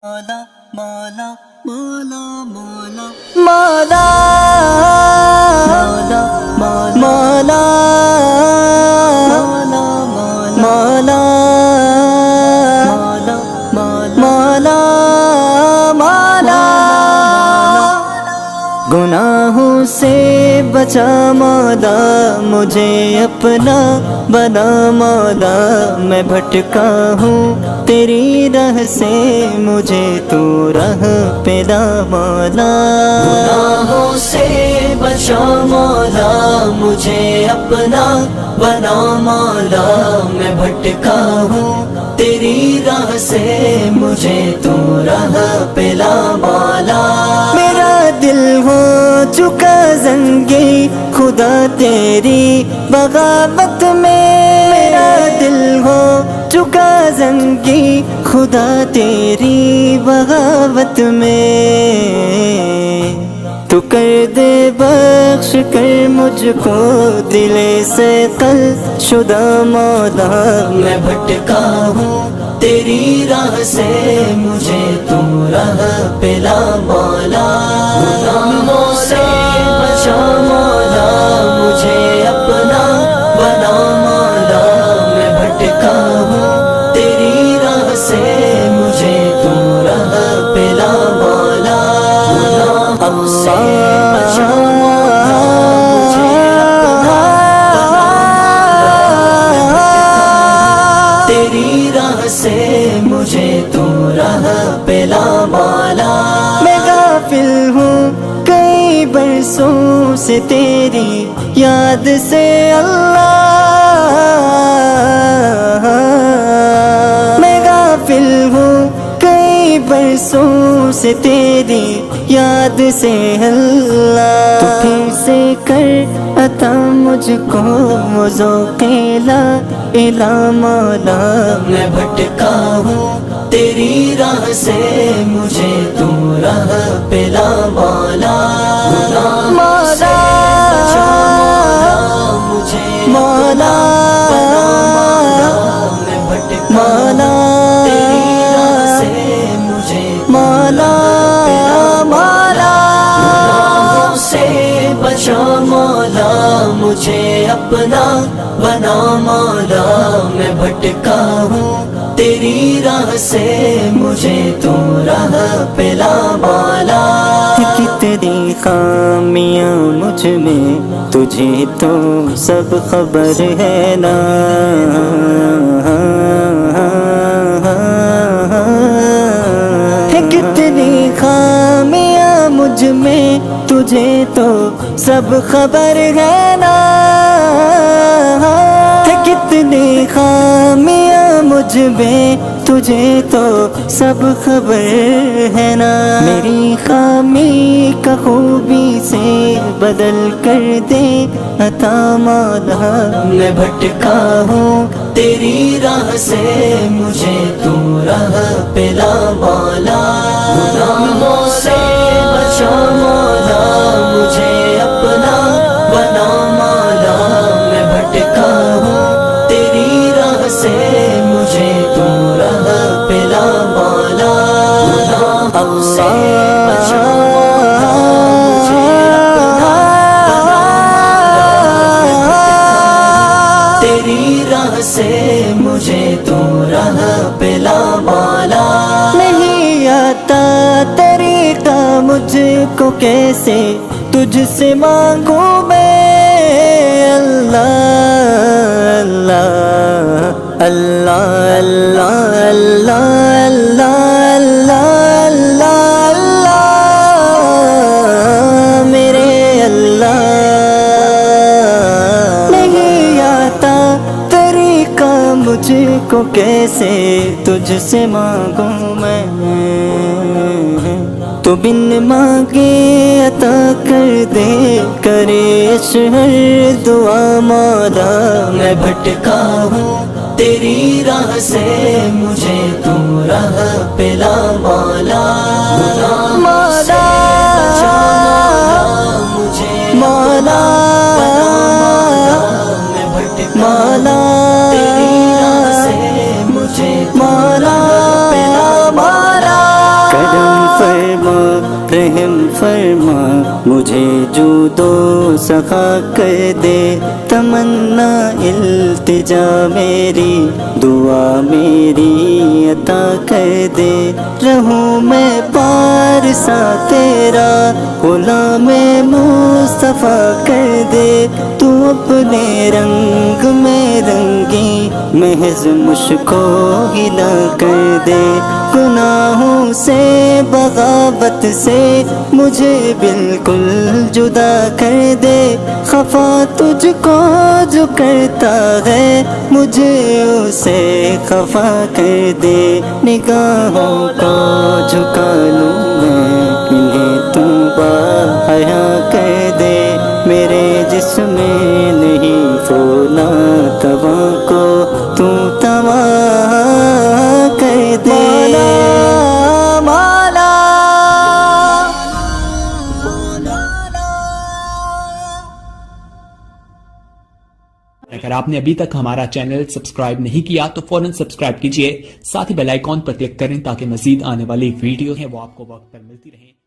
مولا مولا مولا مولا مولا مولا مولا مولا مولا مولا مولا مولا گناہوں سے بچا مولا مجھے اپنا بنا مولا میں بھٹکا ہوں تیری راہ سے مجھے تو راہ پلا مولا گناہوں سے بچا مولا مجھے اپنا بنا مولا میں بھٹکا ہوں تیری راہ سے مجھے تو راہ پلا مولا میرا دل ہو چکا زنگی خدا تیری بغاوت میں میرا دل ہو چکا زنگی خدا تیری بغاوت میں تو کر دے بخش کر مجھ کو دل سے قل شدہ مولا میں بھٹکا ہوں تیری راہ سے مجھے تو راہ پلا مولا گناہوں سے بچا مولا مجھے اپنا بنا مولا میں بھٹکا ہوں تیری راہ سے مجھے تو راہ پلا مولا گناہوں سے بچا مولا مجھے اپنا تیری راہ سے مجھے تو راہ پلا مولا میں غافل ہوں کئی برسوں سے تیری یاد سے اللہ میں غافل ہوں کئی برسوں سے تیری یاد سے اللہ تو پھر سے کر عطا مجھ کو وہ ذوق لا الہ مولا میں بھٹکا ہوں تیری راہ سے مجھے تو راہ پلا مولا گناہوں سے بچا مولا مجھے مولا مولا میں بھٹکا مولا تیری راہ سے مجھے مولا مولا گناہوں سے بچا مولا مجھے اپنا بنا مولا میں بھٹکا ہوں تیری راہ سے مجھے تو راہ پلا مولا کتنی خامیاں مجھ میں تجھے تو سب خبر ہے نا کتنی خامیاں مجھ میں تجھے تو سب خبر ہے نا کتنی خامیاں مجھ میں تجھے تو سب خبر ہے نا میری خامی کا خوبی سے بدل کر دے عطا مولا میں بھٹکا ہوں تیری راہ سے مجھے تو راہ پلا مولا گناہوں سے بچا مولا مجھے اپنا بنا مولا میں بھٹکا ہوں تیری راہ سے مجھے تو راہ پلا مولا گناہوں سے بچا مولا مجھے اپنا بنا مولا تیری راہ سے مجھے تو راہ پلا مولا نہیں آتا طریقہ مجھ کو کیسے تجھ سے مانگوں میں اللہ اللہ اللہ اللہ اللہ اللہ اللہ اللہ میرے اللہ نہیں آتا طریقہ مجھ کو کیسے تجھ سے مانگوں میں تو بن مانگے عطا کر دے کرے اشہر دعا مولا میں بھٹکا ہوں تیری راہ سے مجھے تو راہ پلا مولا گناہوں سے بچا مولا مجھے مولا میں بھٹکا مولا تیری راہ سے مجھے تو مولا راہ پلا مولا فرما رحم فرما مجھے جود و سخا کر دے تمنا التجا میری دعا میری عطا کر دے رہوں میں پارسا تیرا غلام مصطفیٰ کر دے تو اپنے رنگ میں رنگی محض مجھ کو گلا کر دے گناہوں سے بغاوت سے مجھے بالکل جدا کر دے خفا تجھ کو جو کرتا ہے مجھے اسے خفا کر دے نگاہوں کو جھکا لوں میں انہیں تو باحیا کر دے میرے جسم میں نہیں پھولا توا کو تو توا کر دے مولا اگر آپ نے ابھی تک ہمارا چینل سبسکرائب نہیں کیا تو فوراً سبسکرائب کیجئے، ساتھ ہی بیل آئیکن پر کلک کریں تاکہ مزید آنے والی ویڈیو ہیں وہ آپ کو وقت پر ملتی رہیں۔